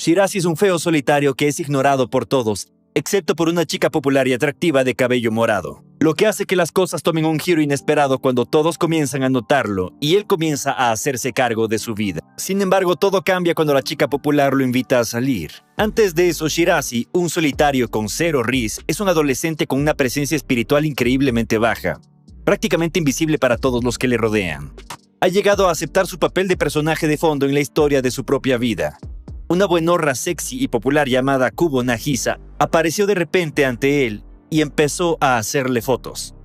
Shirazi es un feo solitario que es ignorado por todos, excepto por una chica popular y atractiva de cabello morado. Lo que hace que las cosas tomen un giro inesperado cuando todos comienzan a notarlo y él comienza a hacerse cargo de su vida. Sin embargo, todo cambia cuando la chica popular lo invita a salir. Antes de eso, Shirazi, un solitario con cero riz, es un adolescente con una presencia espiritual increíblemente baja, prácticamente invisible para todos los que le rodean. Ha llegado a aceptar su papel de personaje de fondo en la historia de su propia vida. Una buenorra sexy y popular llamada Kubo Nagisa apareció de repente ante él y empezó a hacerle fotos.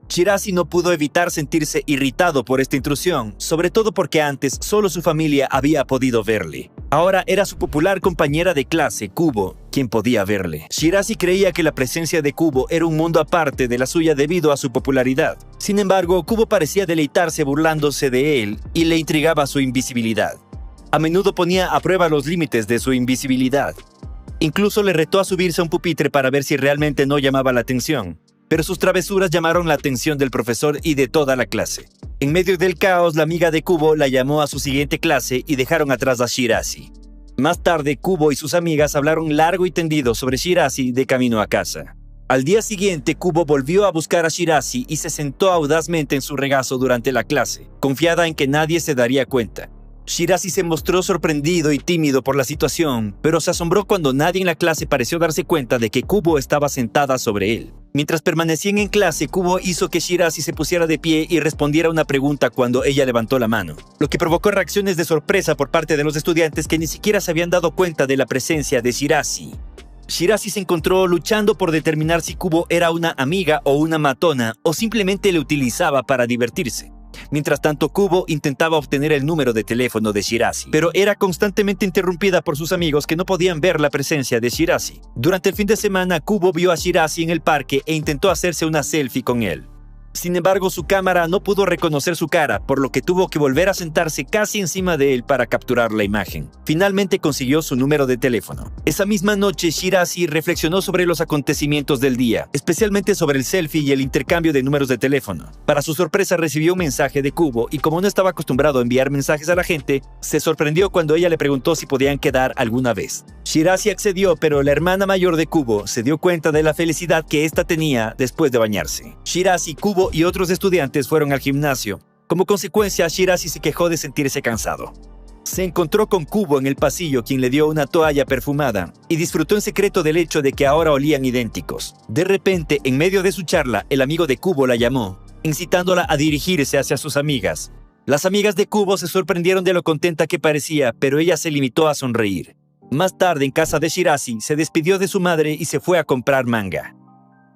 Shirazi no pudo evitar sentirse irritado por esta intrusión, sobre todo porque antes solo su familia había podido verle. Ahora era su popular compañera de clase, Kubo, quien podía verle. Shirazi creía que la presencia de Kubo era un mundo aparte de la suya debido a su popularidad. Sin embargo, Kubo parecía deleitarse burlándose de él y le intrigaba su invisibilidad. A menudo ponía a prueba los límites de su invisibilidad. Incluso le retó a subirse a un pupitre para ver si realmente no llamaba la atención. Pero sus travesuras llamaron la atención del profesor y de toda la clase. En medio del caos, la amiga de Kubo la llamó a su siguiente clase y dejaron atrás a Shirazi. Más tarde, Kubo y sus amigas hablaron largo y tendido sobre Shirazi de camino a casa. Al día siguiente, Kubo volvió a buscar a Shirazi y se sentó audazmente en su regazo durante la clase, confiada en que nadie se daría cuenta. Shirazi se mostró sorprendido y tímido por la situación, pero se asombró cuando nadie en la clase pareció darse cuenta de que Kubo estaba sentada sobre él. Mientras permanecían en clase, Kubo hizo que Shirazi se pusiera de pie y respondiera una pregunta cuando ella levantó la mano, lo que provocó reacciones de sorpresa por parte de los estudiantes que ni siquiera se habían dado cuenta de la presencia de Shirazi. Shirazi se encontró luchando por determinar si Kubo era una amiga o una matona o simplemente le utilizaba para divertirse. Mientras tanto, Kubo intentaba obtener el número de teléfono de Shirazi, pero era constantemente interrumpida por sus amigos que no podían ver la presencia de Shirazi. Durante el fin de semana, Kubo vio a Shirazi en el parque e intentó hacerse una selfie con él. Sin embargo, su cámara no pudo reconocer su cara, por lo que tuvo que volver a sentarse casi encima de él para capturar la imagen. Finalmente consiguió su número de teléfono. Esa misma noche, Shirazi reflexionó sobre los acontecimientos del día, especialmente sobre el selfie y el intercambio de números de teléfono. Para su sorpresa, recibió un mensaje de Kubo y como no estaba acostumbrado a enviar mensajes a la gente, se sorprendió cuando ella le preguntó si podían quedar alguna vez. Shirazi accedió, pero la hermana mayor de Kubo se dio cuenta de la felicidad que ésta tenía después de bañarse. Shirazi, Kubo y otros estudiantes fueron al gimnasio. Como consecuencia, Shirazi se quejó de sentirse cansado. Se encontró con Kubo en el pasillo, quien le dio una toalla perfumada, y disfrutó en secreto del hecho de que ahora olían idénticos. De repente, en medio de su charla, el amigo de Kubo la llamó, incitándola a dirigirse hacia sus amigas. Las amigas de Kubo se sorprendieron de lo contenta que parecía, pero ella se limitó a sonreír. Más tarde, en casa de Shirazi, se despidió de su madre y se fue a comprar manga.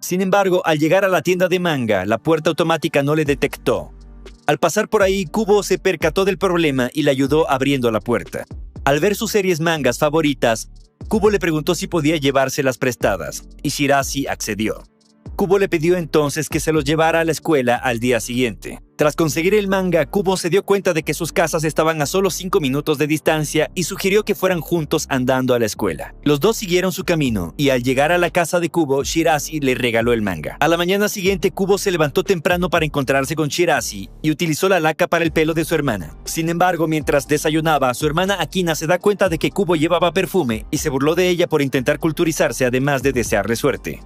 Sin embargo, al llegar a la tienda de manga, la puerta automática no le detectó. Al pasar por ahí, Kubo se percató del problema y le ayudó abriendo la puerta. Al ver sus series mangas favoritas, Kubo le preguntó si podía llevárselas prestadas, y Shirazi accedió. Kubo le pidió entonces que se los llevara a la escuela al día siguiente. Tras conseguir el manga, Kubo se dio cuenta de que sus casas estaban a solo 5 minutos de distancia y sugirió que fueran juntos andando a la escuela. Los dos siguieron su camino y al llegar a la casa de Kubo, Shirazi le regaló el manga. A la mañana siguiente, Kubo se levantó temprano para encontrarse con Shirazi y utilizó la laca para el pelo de su hermana. Sin embargo, mientras desayunaba, su hermana Akina se da cuenta de que Kubo llevaba perfume y se burló de ella por intentar culturizarse, además de desearle suerte.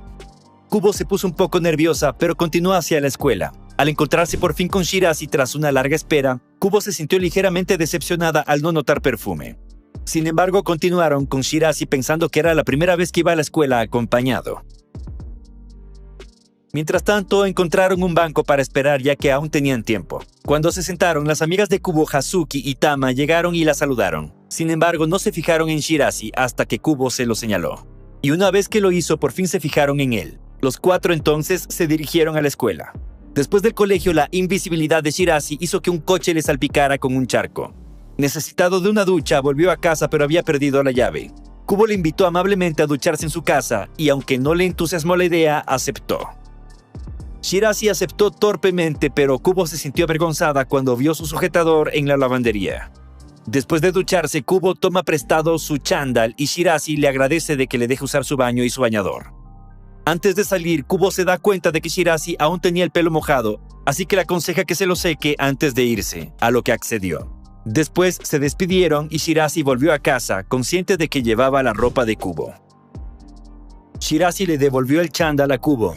Kubo se puso un poco nerviosa, pero continuó hacia la escuela. Al encontrarse por fin con Shirazi tras una larga espera, Kubo se sintió ligeramente decepcionada al no notar perfume. Sin embargo, continuaron con Shirazi pensando que era la primera vez que iba a la escuela acompañado. Mientras tanto, encontraron un banco para esperar ya que aún tenían tiempo. Cuando se sentaron, las amigas de Kubo, Hazuki y Tama, llegaron y la saludaron. Sin embargo, no se fijaron en Shirazi hasta que Kubo se lo señaló. Y una vez que lo hizo, por fin se fijaron en él. Los cuatro entonces se dirigieron a la escuela. Después del colegio, la invisibilidad de Shirazi hizo que un coche le salpicara con un charco. Necesitado de una ducha, volvió a casa pero había perdido la llave. Kubo le invitó amablemente a ducharse en su casa y aunque no le entusiasmó la idea, aceptó. Shirazi aceptó torpemente, pero Kubo se sintió avergonzada cuando vio su sujetador en la lavandería. Después de ducharse, Kubo toma prestado su chándal y Shirazi le agradece de que le deje usar su baño y su bañador. Antes de salir, Kubo se da cuenta de que Shirazi aún tenía el pelo mojado, así que le aconseja que se lo seque antes de irse, a lo que accedió. Después se despidieron y Shirazi volvió a casa, consciente de que llevaba la ropa de Kubo. Shirazi le devolvió el chándal a Kubo.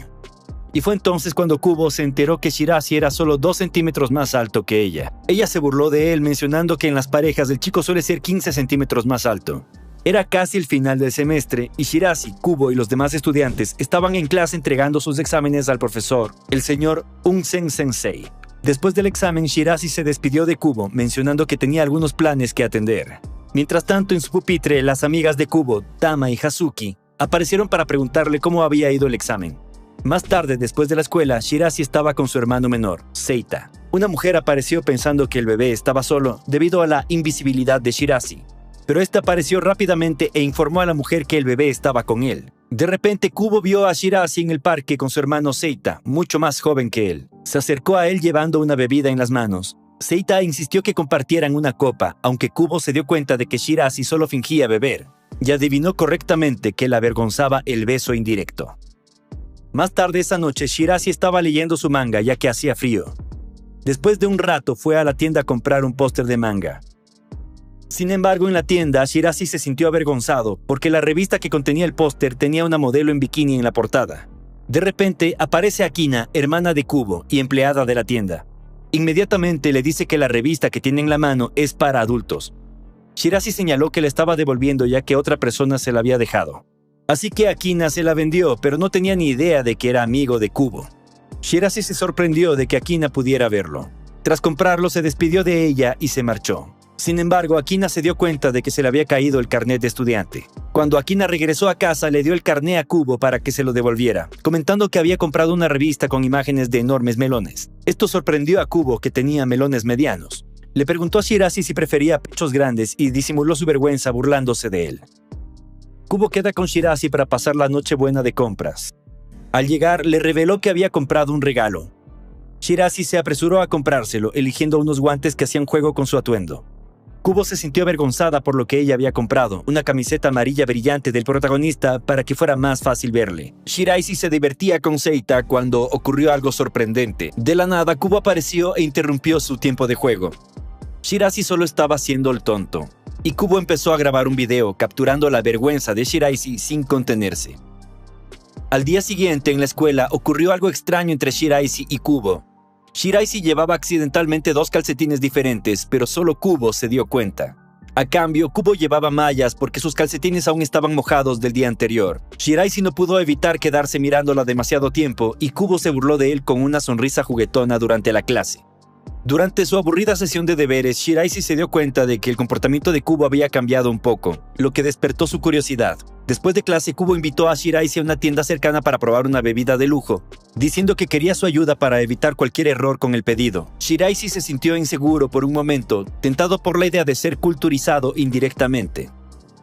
Y fue entonces cuando Kubo se enteró que Shirazi era solo 2 centímetros más alto que ella. Ella se burló de él mencionando que en las parejas el chico suele ser 15 centímetros más alto. Era casi el final del semestre y Shirazi, Kubo y los demás estudiantes estaban en clase entregando sus exámenes al profesor, el señor Unsen Sensei. Después del examen, Shirazi se despidió de Kubo, mencionando que tenía algunos planes que atender. Mientras tanto, en su pupitre, las amigas de Kubo, Tama y Hazuki, aparecieron para preguntarle cómo había ido el examen. Más tarde, después de la escuela, Shirazi estaba con su hermano menor, Seita. Una mujer apareció pensando que el bebé estaba solo debido a la invisibilidad de Shirazi. Pero esta apareció rápidamente e informó a la mujer que el bebé estaba con él. De repente, Kubo vio a Shirazi en el parque con su hermano Seita, mucho más joven que él. Se acercó a él llevando una bebida en las manos. Seita insistió que compartieran una copa, aunque Kubo se dio cuenta de que Shirazi solo fingía beber, y adivinó correctamente que le avergonzaba el beso indirecto. Más tarde esa noche, Shirazi estaba leyendo su manga ya que hacía frío. Después de un rato, fue a la tienda a comprar un póster de manga. Sin embargo, en la tienda, Shirazi se sintió avergonzado porque la revista que contenía el póster tenía una modelo en bikini en la portada. De repente, aparece Akina, hermana de Kubo y empleada de la tienda. Inmediatamente le dice que la revista que tiene en la mano es para adultos. Shirazi señaló que la estaba devolviendo ya que otra persona se la había dejado. Así que Akina se la vendió, pero no tenía ni idea de que era amigo de Kubo. Shirazi se sorprendió de que Akina pudiera verlo. Tras comprarlo, se despidió de ella y se marchó. Sin embargo, Akina se dio cuenta de que se le había caído el carnet de estudiante. Cuando Akina regresó a casa, le dio el carnet a Kubo para que se lo devolviera, comentando que había comprado una revista con imágenes de enormes melones. Esto sorprendió a Kubo, que tenía melones medianos. Le preguntó a Shirazi si prefería pechos grandes y disimuló su vergüenza burlándose de él. Kubo queda con Shirazi para pasar la noche buena de compras. Al llegar, le reveló que había comprado un regalo. Shirazi se apresuró a comprárselo, eligiendo unos guantes que hacían juego con su atuendo. Kubo se sintió avergonzada por lo que ella había comprado, una camiseta amarilla brillante del protagonista para que fuera más fácil verle. Shirazi se divertía con Seita cuando ocurrió algo sorprendente. De la nada, Kubo apareció e interrumpió su tiempo de juego. Shirazi solo estaba haciendo el tonto, y Kubo empezó a grabar un video capturando la vergüenza de Shirazi sin contenerse. Al día siguiente, en la escuela, ocurrió algo extraño entre Shirazi y Kubo. Shirazi llevaba accidentalmente 2 calcetines diferentes, pero solo Kubo se dio cuenta. A cambio, Kubo llevaba mallas porque sus calcetines aún estaban mojados del día anterior. Shirazi no pudo evitar quedarse mirándola demasiado tiempo y Kubo se burló de él con una sonrisa juguetona durante la clase. Durante su aburrida sesión de deberes, Shirazi se dio cuenta de que el comportamiento de Kubo había cambiado un poco, lo que despertó su curiosidad. Después de clase, Kubo invitó a Shirazi a una tienda cercana para probar una bebida de lujo, diciendo que quería su ayuda para evitar cualquier error con el pedido. Shirazi se sintió inseguro por un momento, tentado por la idea de ser culturizado indirectamente.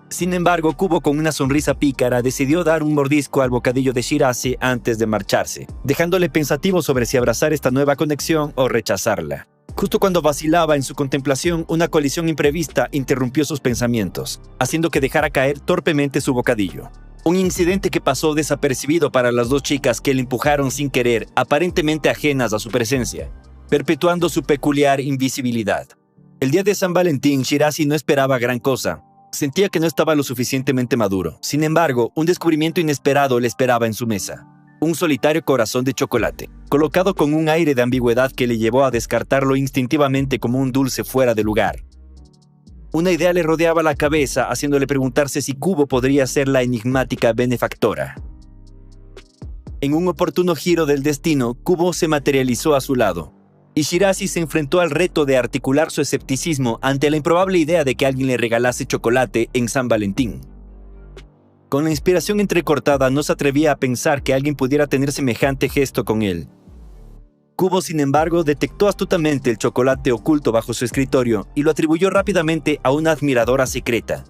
Sin embargo, Kubo, con una sonrisa pícara, decidió dar un mordisco al bocadillo de Shirazi antes de marcharse, dejándole pensativo sobre si abrazar esta nueva conexión o rechazarla. Justo cuando vacilaba en su contemplación, una colisión imprevista interrumpió sus pensamientos, haciendo que dejara caer torpemente su bocadillo. Un incidente que pasó desapercibido para las 2 chicas que le empujaron sin querer, aparentemente ajenas a su presencia, perpetuando su peculiar invisibilidad. El día de San Valentín, Shirazi no esperaba gran cosa. Sentía que no estaba lo suficientemente maduro. Sin embargo, un descubrimiento inesperado le esperaba en su mesa. Un solitario corazón de chocolate, colocado con un aire de ambigüedad que le llevó a descartarlo instintivamente como un dulce fuera de lugar. Una idea le rodeaba la cabeza, haciéndole preguntarse si Kubo podría ser la enigmática benefactora. En un oportuno giro del destino, Kubo se materializó a su lado, y Shirazi se enfrentó al reto de articular su escepticismo ante la improbable idea de que alguien le regalase chocolate en San Valentín. Con la inspiración entrecortada, no se atrevía a pensar que alguien pudiera tener semejante gesto con él. Kubo, sin embargo, detectó astutamente el chocolate oculto bajo su escritorio y lo atribuyó rápidamente a una admiradora secreta,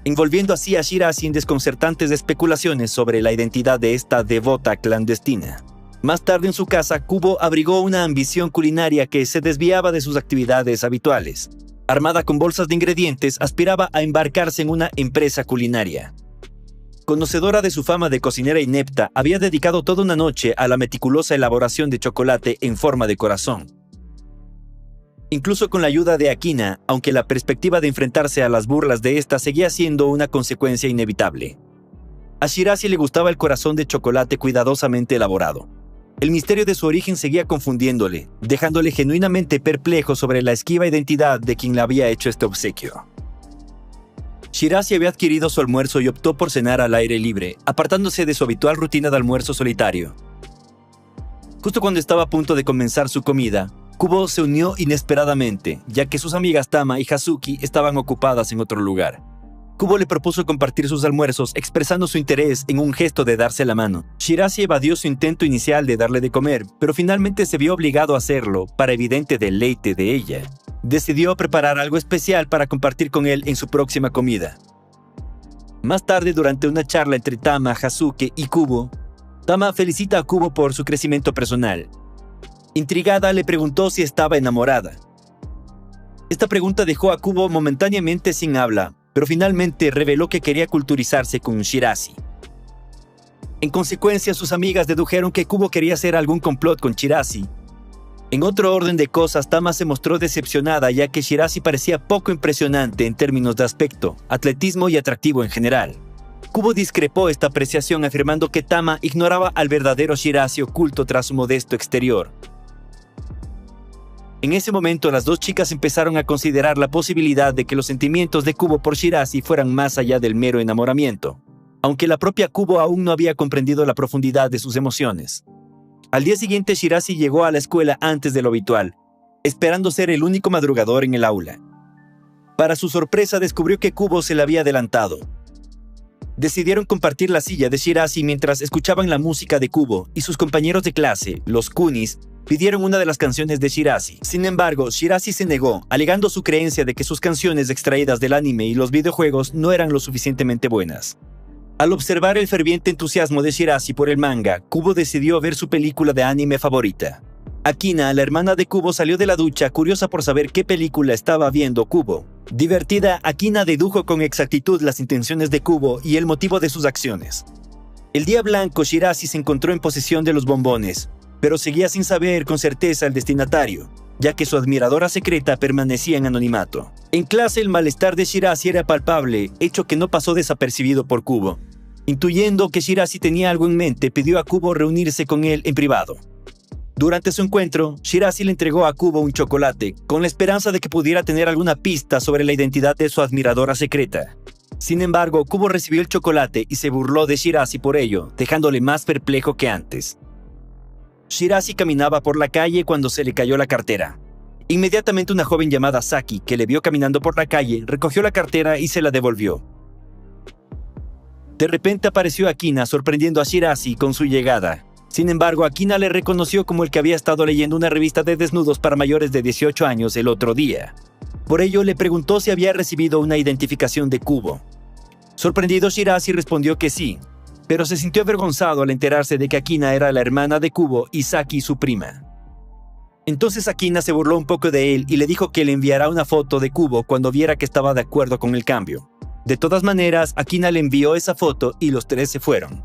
envolviendo así a Shirazi en desconcertantes especulaciones sobre la identidad de esta devota clandestina. Más tarde en su casa, Kubo abrigó una ambición culinaria que se desviaba de sus actividades habituales. Armada con bolsas de ingredientes, aspiraba a embarcarse en una empresa culinaria. Conocedora de su fama de cocinera inepta, había dedicado toda una noche a la meticulosa elaboración de chocolate en forma de corazón. Incluso con la ayuda de Akina, aunque la perspectiva de enfrentarse a las burlas de esta seguía siendo una consecuencia inevitable. A Shirase le gustaba el corazón de chocolate cuidadosamente elaborado. El misterio de su origen seguía confundiéndole, dejándole genuinamente perplejo sobre la esquiva identidad de quien le había hecho este obsequio. Shirase había adquirido su almuerzo y optó por cenar al aire libre, apartándose de su habitual rutina de almuerzo solitario. Justo cuando estaba a punto de comenzar su comida, Kubo se unió inesperadamente, ya que sus amigas Tama y Hazuki estaban ocupadas en otro lugar. Kubo le propuso compartir sus almuerzos, expresando su interés en un gesto de darse la mano. Shirase evadió su intento inicial de darle de comer, pero finalmente se vio obligado a hacerlo para evidente deleite de ella. Decidió preparar algo especial para compartir con él en su próxima comida. Más tarde, durante una charla entre Tama, Hazuki y Kubo, Tama felicita a Kubo por su crecimiento personal. Intrigada, le preguntó si estaba enamorada. Esta pregunta dejó a Kubo momentáneamente sin habla, pero finalmente reveló que quería culturizarse con Shirase. En consecuencia, sus amigas dedujeron que Kubo quería hacer algún complot con Shirase. En otro orden de cosas, Tama se mostró decepcionada ya que Shirase parecía poco impresionante en términos de aspecto, atletismo y atractivo en general. Kubo discrepó esta apreciación afirmando que Tama ignoraba al verdadero Shirase oculto tras su modesto exterior. En ese momento, las dos chicas empezaron a considerar la posibilidad de que los sentimientos de Kubo por Shirase fueran más allá del mero enamoramiento, aunque la propia Kubo aún no había comprendido la profundidad de sus emociones. Al día siguiente, Shirase llegó a la escuela antes de lo habitual, esperando ser el único madrugador en el aula. Para su sorpresa, descubrió que Kubo se le había adelantado. Decidieron compartir la silla de Shirase mientras escuchaban la música de Kubo, y sus compañeros de clase, los Kunis, pidieron una de las canciones de Shirase. Sin embargo, Shirase se negó, alegando su creencia de que sus canciones extraídas del anime y los videojuegos no eran lo suficientemente buenas. Al observar el ferviente entusiasmo de Shirase por el manga, Kubo decidió ver su película de anime favorita. Akina, la hermana de Kubo, salió de la ducha curiosa por saber qué película estaba viendo Kubo. Divertida, Akina dedujo con exactitud las intenciones de Kubo y el motivo de sus acciones. El día blanco, Shirase se encontró en posesión de los bombones, pero seguía sin saber con certeza el destinatario, ya que su admiradora secreta permanecía en anonimato. En clase, el malestar de Shirase era palpable, hecho que no pasó desapercibido por Kubo. Intuyendo que Shirase tenía algo en mente, pidió a Kubo reunirse con él en privado. Durante su encuentro, Shirase le entregó a Kubo un chocolate, con la esperanza de que pudiera tener alguna pista sobre la identidad de su admiradora secreta. Sin embargo, Kubo recibió el chocolate y se burló de Shirase por ello, dejándole más perplejo que antes. Shirase caminaba por la calle cuando se le cayó la cartera. Inmediatamente una joven llamada Saki, que le vio caminando por la calle, recogió la cartera y se la devolvió. De repente apareció Akina sorprendiendo a Shirase con su llegada. Sin embargo, Akina le reconoció como el que había estado leyendo una revista de desnudos para mayores de 18 años el otro día. Por ello, le preguntó si había recibido una identificación de Kubo. Sorprendido, Shirase respondió que sí, pero se sintió avergonzado al enterarse de que Akina era la hermana de Kubo y Saki su prima. Entonces Akina se burló un poco de él y le dijo que le enviará una foto de Kubo cuando viera que estaba de acuerdo con el cambio. De todas maneras, Akina le envió esa foto y los tres se fueron.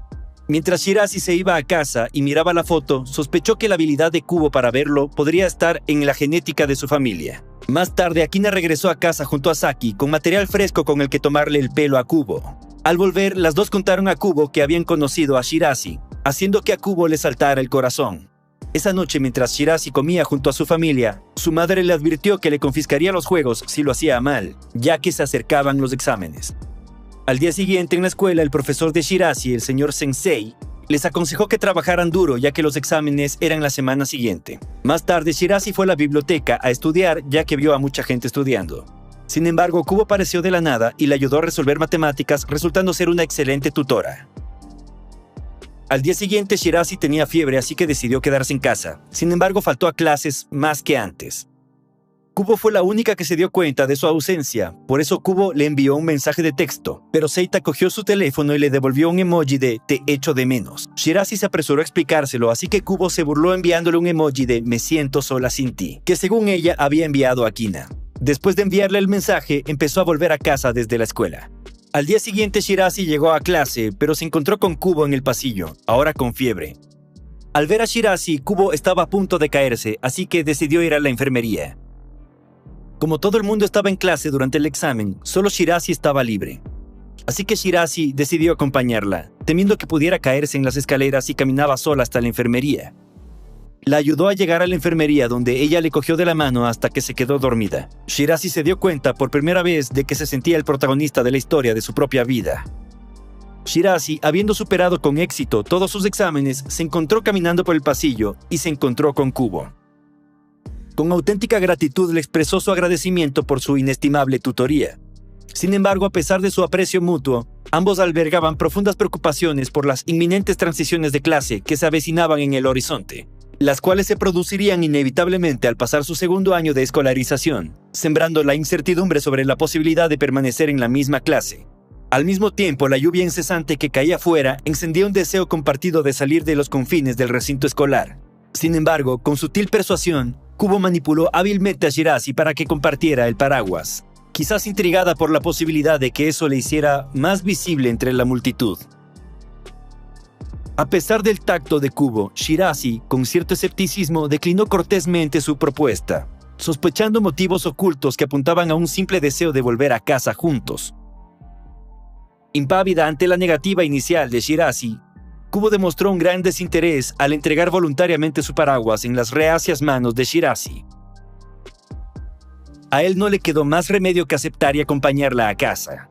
Mientras Shirase se iba a casa y miraba la foto, sospechó que la habilidad de Kubo para verlo podría estar en la genética de su familia. Más tarde, Akina regresó a casa junto a Saki con material fresco con el que tomarle el pelo a Kubo. Al volver, las dos contaron a Kubo que habían conocido a Shirase, haciendo que a Kubo le saltara el corazón. Esa noche, mientras Shirase comía junto a su familia, su madre le advirtió que le confiscaría los juegos si lo hacía mal, ya que se acercaban los exámenes. Al día siguiente en la escuela, el profesor de Shirase, el señor Sensei, les aconsejó que trabajaran duro ya que los exámenes eran la semana siguiente. Más tarde, Shirase fue a la biblioteca a estudiar ya que vio a mucha gente estudiando. Sin embargo, Kubo apareció de la nada y le ayudó a resolver matemáticas, resultando ser una excelente tutora. Al día siguiente, Shirase tenía fiebre, así que decidió quedarse en casa. Sin embargo, faltó a clases más que antes. Kubo fue la única que se dio cuenta de su ausencia, por eso Kubo le envió un mensaje de texto, pero Seita cogió su teléfono y le devolvió un emoji de "te echo de menos". Shirase se apresuró a explicárselo, así que Kubo se burló enviándole un emoji de "me siento sola sin ti", que según ella había enviado a Akina. Después de enviarle el mensaje, empezó a volver a casa desde la escuela. Al día siguiente, Shirase llegó a clase, pero se encontró con Kubo en el pasillo, ahora con fiebre. Al ver a Shirase, Kubo estaba a punto de caerse, así que decidió ir a la enfermería. Como todo el mundo estaba en clase durante el examen, solo Shirazi estaba libre. Así que Shirazi decidió acompañarla, temiendo que pudiera caerse en las escaleras y caminaba sola hasta la enfermería. La ayudó a llegar a la enfermería, donde ella le cogió de la mano hasta que se quedó dormida. Shirazi se dio cuenta por primera vez de que se sentía el protagonista de la historia de su propia vida. Shirazi, habiendo superado con éxito todos sus exámenes, se encontró caminando por el pasillo y se encontró con Kubo. Con auténtica gratitud le expresó su agradecimiento por su inestimable tutoría. Sin embargo, a pesar de su aprecio mutuo, ambos albergaban profundas preocupaciones por las inminentes transiciones de clase que se avecinaban en el horizonte, las cuales se producirían inevitablemente al pasar su segundo año de escolarización, sembrando la incertidumbre sobre la posibilidad de permanecer en la misma clase. Al mismo tiempo, la lluvia incesante que caía afuera encendía un deseo compartido de salir de los confines del recinto escolar. Sin embargo, con sutil persuasión, Kubo manipuló hábilmente a Shirazi para que compartiera el paraguas, quizás intrigada por la posibilidad de que eso le hiciera más visible entre la multitud. A pesar del tacto de Kubo, Shirazi, con cierto escepticismo, declinó cortésmente su propuesta, sospechando motivos ocultos que apuntaban a un simple deseo de volver a casa juntos. Impávida ante la negativa inicial de Shirazi, Kubo demostró un gran desinterés al entregar voluntariamente su paraguas en las reacias manos de Shirazi. A él no le quedó más remedio que aceptar y acompañarla a casa.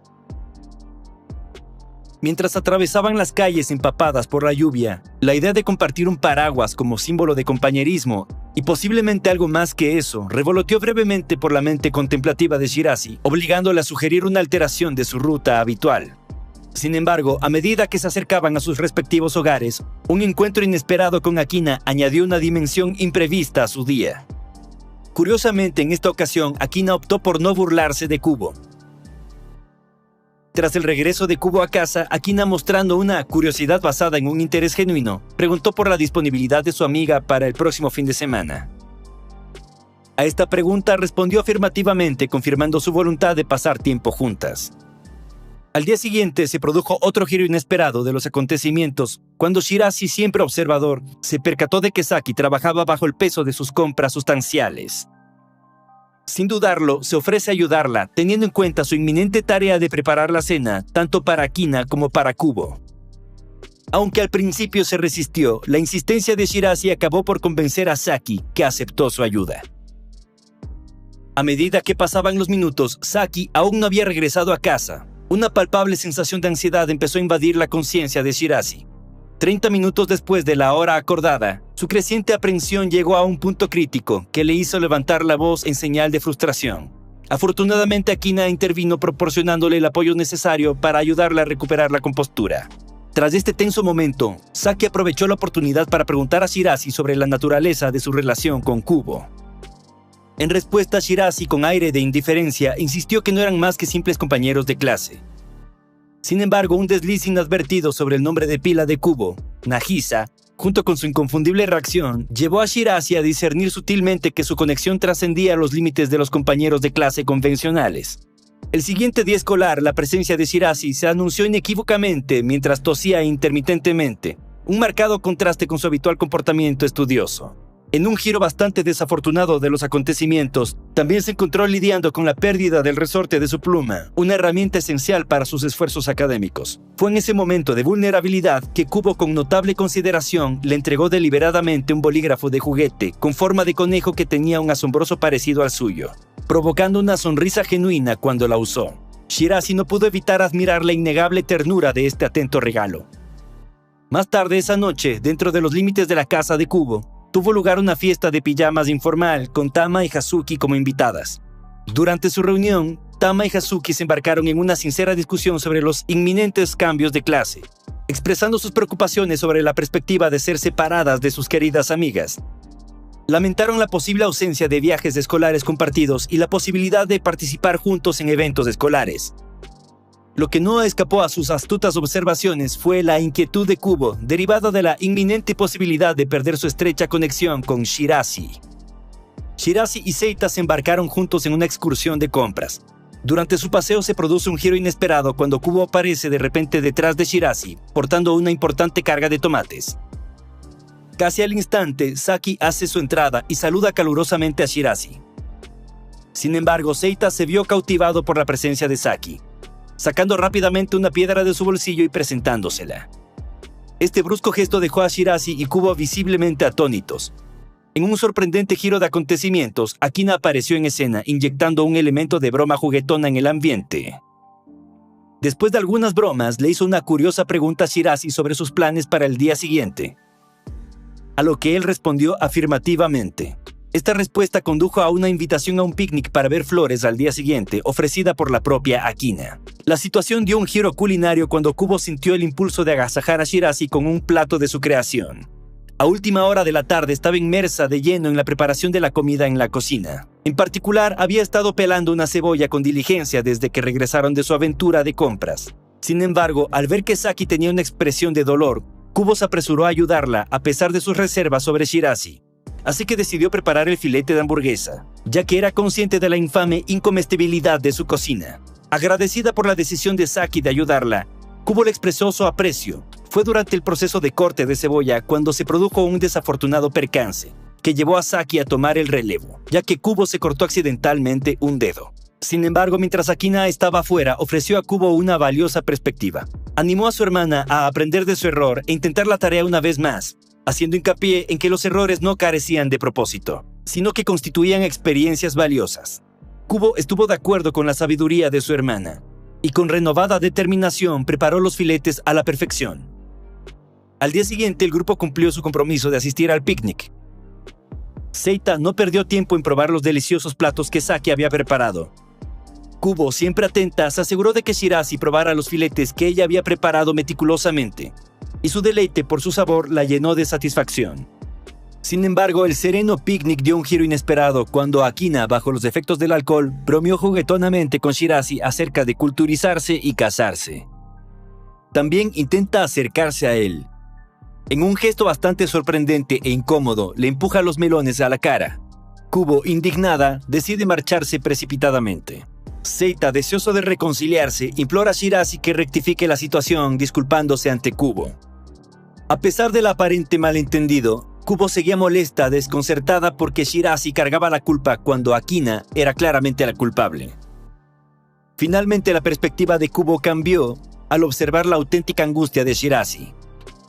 Mientras atravesaban las calles empapadas por la lluvia, la idea de compartir un paraguas como símbolo de compañerismo, y posiblemente algo más que eso, revoloteó brevemente por la mente contemplativa de Shirazi, obligándola a sugerir una alteración de su ruta habitual. Sin embargo, a medida que se acercaban a sus respectivos hogares, un encuentro inesperado con Akina añadió una dimensión imprevista a su día. Curiosamente, en esta ocasión, Akina optó por no burlarse de Kubo. Tras el regreso de Kubo a casa, Akina, mostrando una curiosidad basada en un interés genuino, preguntó por la disponibilidad de su amiga para el próximo fin de semana. A esta pregunta respondió afirmativamente, confirmando su voluntad de pasar tiempo juntas. Al día siguiente se produjo otro giro inesperado de los acontecimientos, cuando Shirazi, siempre observador, se percató de que Saki trabajaba bajo el peso de sus compras sustanciales. Sin dudarlo, se ofrece a ayudarla, teniendo en cuenta su inminente tarea de preparar la cena, tanto para Akina como para Kubo. Aunque al principio se resistió, la insistencia de Shirazi acabó por convencer a Saki, que aceptó su ayuda. A medida que pasaban los minutos, Saki aún no había regresado a casa. Una palpable sensación de ansiedad empezó a invadir la conciencia de Shirazi. 30 minutos después de la hora acordada, su creciente aprensión llegó a un punto crítico que le hizo levantar la voz en señal de frustración. Afortunadamente, Akina intervino proporcionándole el apoyo necesario para ayudarla a recuperar la compostura. Tras este tenso momento, Saki aprovechó la oportunidad para preguntar a Shirazi sobre la naturaleza de su relación con Kubo. En respuesta, Shirazi, con aire de indiferencia, insistió que no eran más que simples compañeros de clase. Sin embargo, un desliz inadvertido sobre el nombre de pila de Kubo, Nagisa, junto con su inconfundible reacción, llevó a Shirazi a discernir sutilmente que su conexión trascendía los límites de los compañeros de clase convencionales. El siguiente día escolar, la presencia de Shirazi se anunció inequívocamente mientras tosía intermitentemente, un marcado contraste con su habitual comportamiento estudioso. En un giro bastante desafortunado de los acontecimientos, también se encontró lidiando con la pérdida del resorte de su pluma, una herramienta esencial para sus esfuerzos académicos. Fue en ese momento de vulnerabilidad que Kubo, con notable consideración, le entregó deliberadamente un bolígrafo de juguete con forma de conejo que tenía un asombroso parecido al suyo, provocando una sonrisa genuina cuando la usó. Shirazi no pudo evitar admirar la innegable ternura de este atento regalo. Más tarde esa noche, dentro de los límites de la casa de Kubo, tuvo lugar una fiesta de pijamas informal con Tama y Hazuki como invitadas. Durante su reunión, Tama y Hazuki se embarcaron en una sincera discusión sobre los inminentes cambios de clase, expresando sus preocupaciones sobre la perspectiva de ser separadas de sus queridas amigas. Lamentaron la posible ausencia de viajes escolares compartidos y la posibilidad de participar juntos en eventos escolares. Lo que no escapó a sus astutas observaciones fue la inquietud de Kubo, derivada de la inminente posibilidad de perder su estrecha conexión con Shirazi. Shirazi y Seita se embarcaron juntos en una excursión de compras. Durante su paseo se produce un giro inesperado cuando Kubo aparece de repente detrás de Shirazi, portando una importante carga de tomates. Casi al instante, Saki hace su entrada y saluda calurosamente a Shirazi. Sin embargo, Seita se vio cautivado por la presencia de Saki, sacando rápidamente una piedra de su bolsillo y presentándosela. Este brusco gesto dejó a Shirase y Kubo visiblemente atónitos. En un sorprendente giro de acontecimientos, Akina apareció en escena, inyectando un elemento de broma juguetona en el ambiente. Después de algunas bromas, le hizo una curiosa pregunta a Shirase sobre sus planes para el día siguiente, a lo que él respondió afirmativamente. Esta respuesta condujo a una invitación a un picnic para ver flores al día siguiente, ofrecida por la propia Akina. La situación dio un giro culinario cuando Kubo sintió el impulso de agasajar a Shirase con un plato de su creación. A última hora de la tarde estaba inmersa de lleno en la preparación de la comida en la cocina. En particular, había estado pelando una cebolla con diligencia desde que regresaron de su aventura de compras. Sin embargo, al ver que Saki tenía una expresión de dolor, Kubo se apresuró a ayudarla a pesar de sus reservas sobre Shirase. Así que decidió preparar el filete de hamburguesa, ya que era consciente de la infame incomestibilidad de su cocina. Agradecida por la decisión de Saki de ayudarla, Kubo le expresó su aprecio. Fue durante el proceso de corte de cebolla cuando se produjo un desafortunado percance, que llevó a Saki a tomar el relevo, ya que Kubo se cortó accidentalmente un dedo. Sin embargo, mientras Akina estaba afuera, ofreció a Kubo una valiosa perspectiva. Animó a su hermana a aprender de su error e intentar la tarea una vez más, haciendo hincapié en que los errores no carecían de propósito, sino que constituían experiencias valiosas. Kubo estuvo de acuerdo con la sabiduría de su hermana, y con renovada determinación preparó los filetes a la perfección. Al día siguiente, el grupo cumplió su compromiso de asistir al picnic. Seita no perdió tiempo en probar los deliciosos platos que Saki había preparado. Kubo, siempre atenta, se aseguró de que Shirase probara los filetes que ella había preparado meticulosamente, y su deleite por su sabor la llenó de satisfacción. Sin embargo, el sereno picnic dio un giro inesperado cuando Akina, bajo los efectos del alcohol, bromeó juguetonamente con Shirase acerca de culturizarse y casarse. También intenta acercarse a él. En un gesto bastante sorprendente e incómodo, le empuja los melones a la cara. Kubo, indignada, decide marcharse precipitadamente. Seita, deseoso de reconciliarse, implora a Shirase que rectifique la situación disculpándose ante Kubo. A pesar del aparente malentendido, Kubo seguía molesta, desconcertada porque Shirase cargaba la culpa cuando Akina era claramente la culpable. Finalmente, la perspectiva de Kubo cambió al observar la auténtica angustia de Shirase.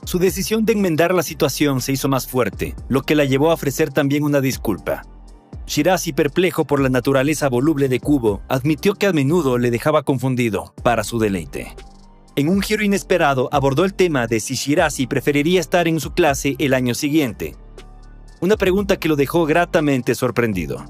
Su decisión de enmendar la situación se hizo más fuerte, lo que la llevó a ofrecer también una disculpa. Shirase, perplejo por la naturaleza voluble de Kubo, admitió que a menudo le dejaba confundido para su deleite. En un giro inesperado, abordó el tema de si Shirase preferiría estar en su clase el año siguiente. Una pregunta que lo dejó gratamente sorprendido.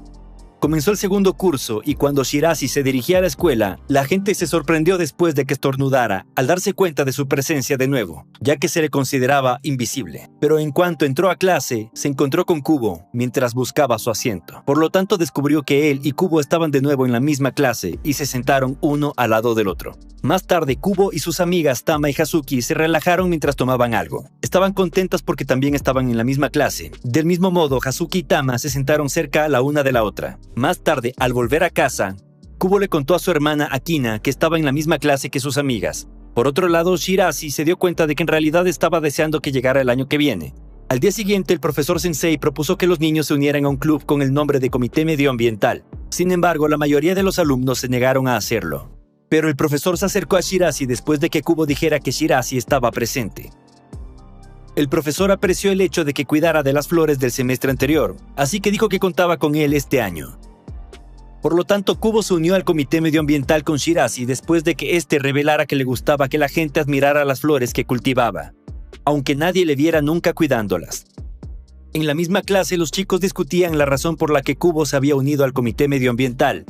Comenzó el segundo curso y cuando Shirase se dirigía a la escuela, la gente se sorprendió después de que estornudara al darse cuenta de su presencia de nuevo, ya que se le consideraba invisible. Pero en cuanto entró a clase, se encontró con Kubo mientras buscaba su asiento. Por lo tanto, descubrió que él y Kubo estaban de nuevo en la misma clase y se sentaron uno al lado del otro. Más tarde, Kubo y sus amigas Tama y Hazuki se relajaron mientras tomaban algo. Estaban contentas porque también estaban en la misma clase. Del mismo modo, Hazuki y Tama se sentaron cerca la una de la otra. Más tarde, al volver a casa, Kubo le contó a su hermana Akina que estaba en la misma clase que sus amigas. Por otro lado, Shirase se dio cuenta de que en realidad estaba deseando que llegara el año que viene. Al día siguiente, el profesor Sensei propuso que los niños se unieran a un club con el nombre de Comité Medioambiental. Sin embargo, la mayoría de los alumnos se negaron a hacerlo. Pero el profesor se acercó a Shirase después de que Kubo dijera que Shirase estaba presente. El profesor apreció el hecho de que cuidara de las flores del semestre anterior, así que dijo que contaba con él este año. Por lo tanto, Kubo se unió al comité medioambiental con Shirase después de que éste revelara que le gustaba que la gente admirara las flores que cultivaba, aunque nadie le viera nunca cuidándolas. En la misma clase, los chicos discutían la razón por la que Kubo se había unido al comité medioambiental,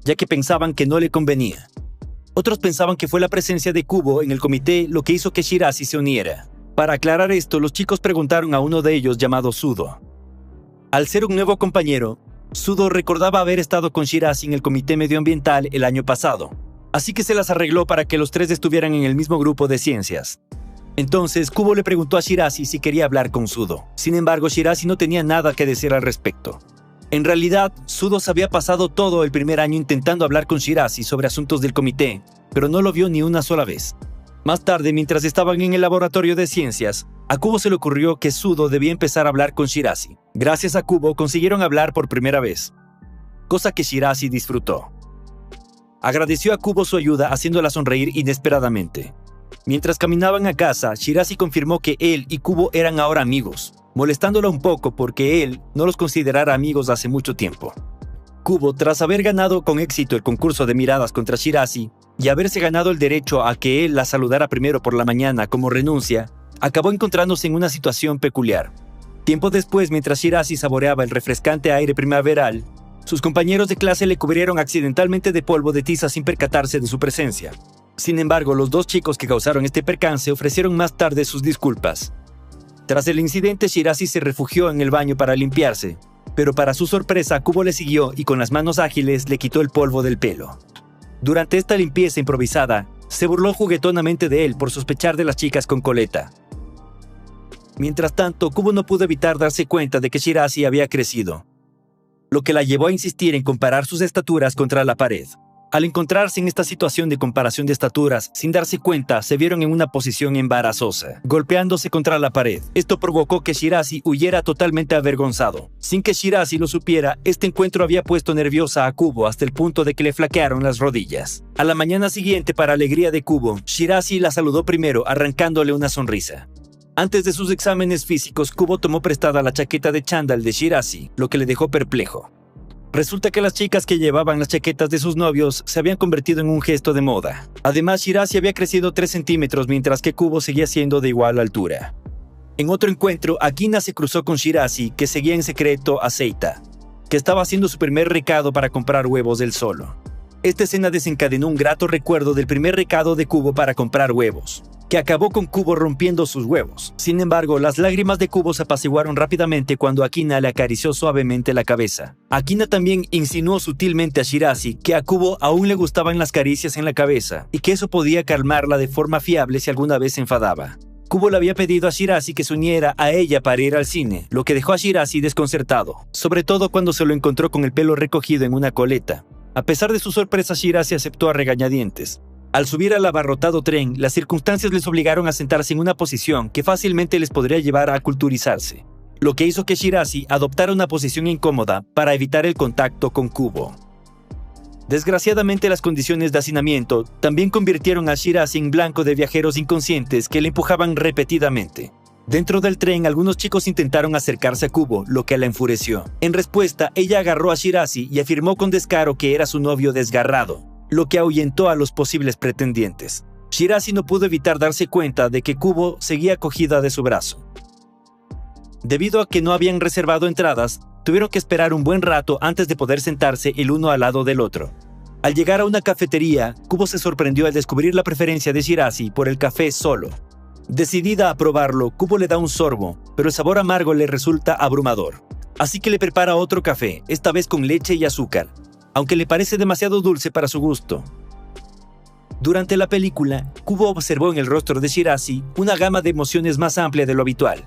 ya que pensaban que no le convenía. Otros pensaban que fue la presencia de Kubo en el comité lo que hizo que Shirase se uniera. Para aclarar esto, los chicos preguntaron a uno de ellos llamado Sudo. Al ser un nuevo compañero, Sudo recordaba haber estado con Shirase en el comité medioambiental el año pasado, así que se las arregló para que los tres estuvieran en el mismo grupo de ciencias. Entonces, Kubo le preguntó a Shirase si quería hablar con Sudo. Sin embargo, Shirase no tenía nada que decir al respecto. En realidad, Sudo se había pasado todo el primer año intentando hablar con Shirase sobre asuntos del comité, pero no lo vio ni una sola vez. Más tarde, mientras estaban en el laboratorio de ciencias, a Kubo se le ocurrió que Sudo debía empezar a hablar con Shirase. Gracias a Kubo consiguieron hablar por primera vez. cosa que Shirazi disfrutó. Agradeció a Kubo su ayuda haciéndola sonreír inesperadamente. Mientras caminaban a casa, Shirazi confirmó que él y Kubo eran ahora amigos, molestándola un poco porque él no los considerara amigos hace mucho tiempo. Kubo, tras haber ganado con éxito el concurso de miradas contra Shirazi y haberse ganado el derecho a que él la saludara primero por la mañana como renuncia, acabó encontrándose en una situación peculiar. Tiempo después, mientras Shirazi saboreaba el refrescante aire primaveral, sus compañeros de clase le cubrieron accidentalmente de polvo de tiza sin percatarse de su presencia. Sin embargo, los dos chicos que causaron este percance ofrecieron más tarde sus disculpas. Tras el incidente, Shirazi se refugió en el baño para limpiarse, pero para su sorpresa, Kubo le siguió y con las manos ágiles le quitó el polvo del pelo. Durante esta limpieza improvisada, se burló juguetonamente de él por sospechar de las chicas con coleta. Mientras tanto, Kubo no pudo evitar darse cuenta de que Shirazi había crecido, lo que la llevó a insistir en comparar sus estaturas contra la pared. Al encontrarse en esta situación de comparación de estaturas, sin darse cuenta, se vieron en una posición embarazosa, golpeándose contra la pared. Esto provocó que Shirazi huyera totalmente avergonzado. Sin que Shirazi lo supiera, este encuentro había puesto nerviosa a Kubo hasta el punto de que le flaquearon las rodillas. A la mañana siguiente, para alegría de Kubo, Shirazi la saludó primero, arrancándole una sonrisa. Antes de sus exámenes físicos, Kubo tomó prestada la chaqueta de chándal de Shirazi, lo que le dejó perplejo. Resulta que las chicas que llevaban las chaquetas de sus novios se habían convertido en un gesto de moda. Además, Shirazi había crecido 3 centímetros mientras que Kubo seguía siendo de igual altura. En otro encuentro, Akina se cruzó con Shirazi, que seguía en secreto a Seita, que estaba haciendo su primer recado para comprar huevos del solo. Esta escena desencadenó un grato recuerdo del primer recado de Kubo para comprar huevos, que acabó con Kubo rompiendo sus huevos. Sin embargo, las lágrimas de Kubo se apaciguaron rápidamente cuando Akina le acarició suavemente la cabeza. Akina también insinuó sutilmente a Shirazi que a Kubo aún le gustaban las caricias en la cabeza y que eso podía calmarla de forma fiable si alguna vez se enfadaba. Kubo le había pedido a Shirazi que se uniera a ella para ir al cine, lo que dejó a Shirazi desconcertado, sobre todo cuando se lo encontró con el pelo recogido en una coleta. A pesar de su sorpresa, Shirazi aceptó a regañadientes. Al subir al abarrotado tren, las circunstancias les obligaron a sentarse en una posición que fácilmente les podría llevar a culturizarse, lo que hizo que Shirazi adoptara una posición incómoda para evitar el contacto con Kubo. Desgraciadamente, las condiciones de hacinamiento también convirtieron a Shirazi en blanco de viajeros inconscientes que le empujaban repetidamente. Dentro del tren, algunos chicos intentaron acercarse a Kubo, lo que la enfureció. En respuesta, ella agarró a Shirazi y afirmó con descaro que era su novio desgarrado, lo que ahuyentó a los posibles pretendientes. Shirazi no pudo evitar darse cuenta de que Kubo seguía cogida de su brazo. Debido a que no habían reservado entradas, tuvieron que esperar un buen rato antes de poder sentarse el uno al lado del otro. Al llegar a una cafetería, Kubo se sorprendió al descubrir la preferencia de Shirazi por el café solo. Decidida a probarlo, Kubo le da un sorbo, pero el sabor amargo le resulta abrumador. Así que le prepara otro café, esta vez con leche y azúcar, aunque le parece demasiado dulce para su gusto. Durante la película, Kubo observó en el rostro de Shirazi una gama de emociones más amplia de lo habitual.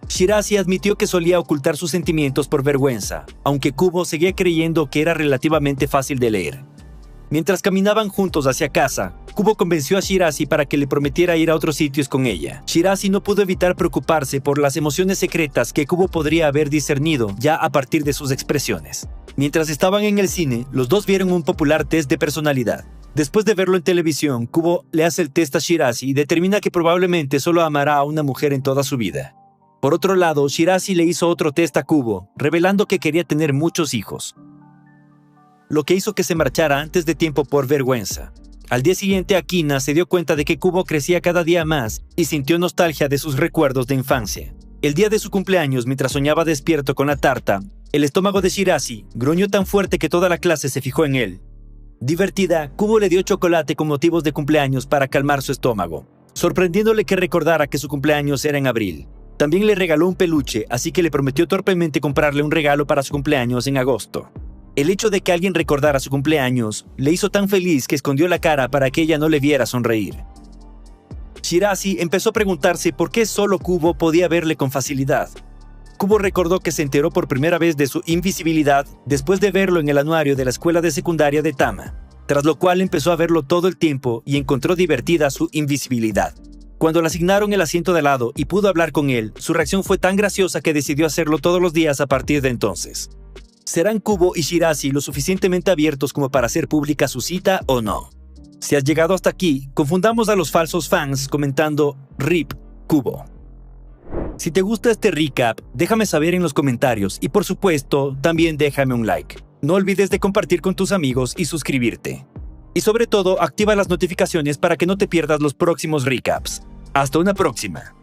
Shirazi admitió que solía ocultar sus sentimientos por vergüenza, aunque Kubo seguía creyendo que era relativamente fácil de leer. Mientras caminaban juntos hacia casa, Kubo convenció a Shirazi para que le prometiera ir a otros sitios con ella. Shirazi no pudo evitar preocuparse por las emociones secretas que Kubo podría haber discernido ya a partir de sus expresiones. Mientras estaban en el cine, los dos vieron un popular test de personalidad. Después de verlo en televisión, Kubo le hace el test a Shirazi y determina que probablemente solo amará a una mujer en toda su vida. Por otro lado, Shirazi le hizo otro test a Kubo, revelando que quería tener muchos hijos, lo que hizo que se marchara antes de tiempo por vergüenza. Al día siguiente, Akina se dio cuenta de que Kubo crecía cada día más y sintió nostalgia de sus recuerdos de infancia. El día de su cumpleaños, mientras soñaba despierto con la tarta, el estómago de Shirazi gruñó tan fuerte que toda la clase se fijó en él. Divertida, Kubo le dio chocolate con motivos de cumpleaños para calmar su estómago, sorprendiéndole que recordara que su cumpleaños era en abril. También le regaló un peluche, así que le prometió torpemente comprarle un regalo para su cumpleaños en agosto. El hecho de que alguien recordara su cumpleaños le hizo tan feliz que escondió la cara para que ella no le viera sonreír. Shirazi empezó a preguntarse por qué solo Kubo podía verle con facilidad. Kubo recordó que se enteró por primera vez de su invisibilidad después de verlo en el anuario de la escuela de secundaria de Tama, tras lo cual empezó a verlo todo el tiempo y encontró divertida su invisibilidad. Cuando le asignaron el asiento de lado y pudo hablar con él, su reacción fue tan graciosa que decidió hacerlo todos los días a partir de entonces. ¿Serán Kubo y Shirazi lo suficientemente abiertos como para hacer pública su cita o no? Si has llegado hasta aquí, confundamos a los falsos fans comentando RIP Kubo. Si te gusta este recap, déjame saber en los comentarios y por supuesto, también déjame un like. No olvides de compartir con tus amigos y suscribirte. Y sobre todo, activa las notificaciones para que no te pierdas los próximos recaps. Hasta una próxima.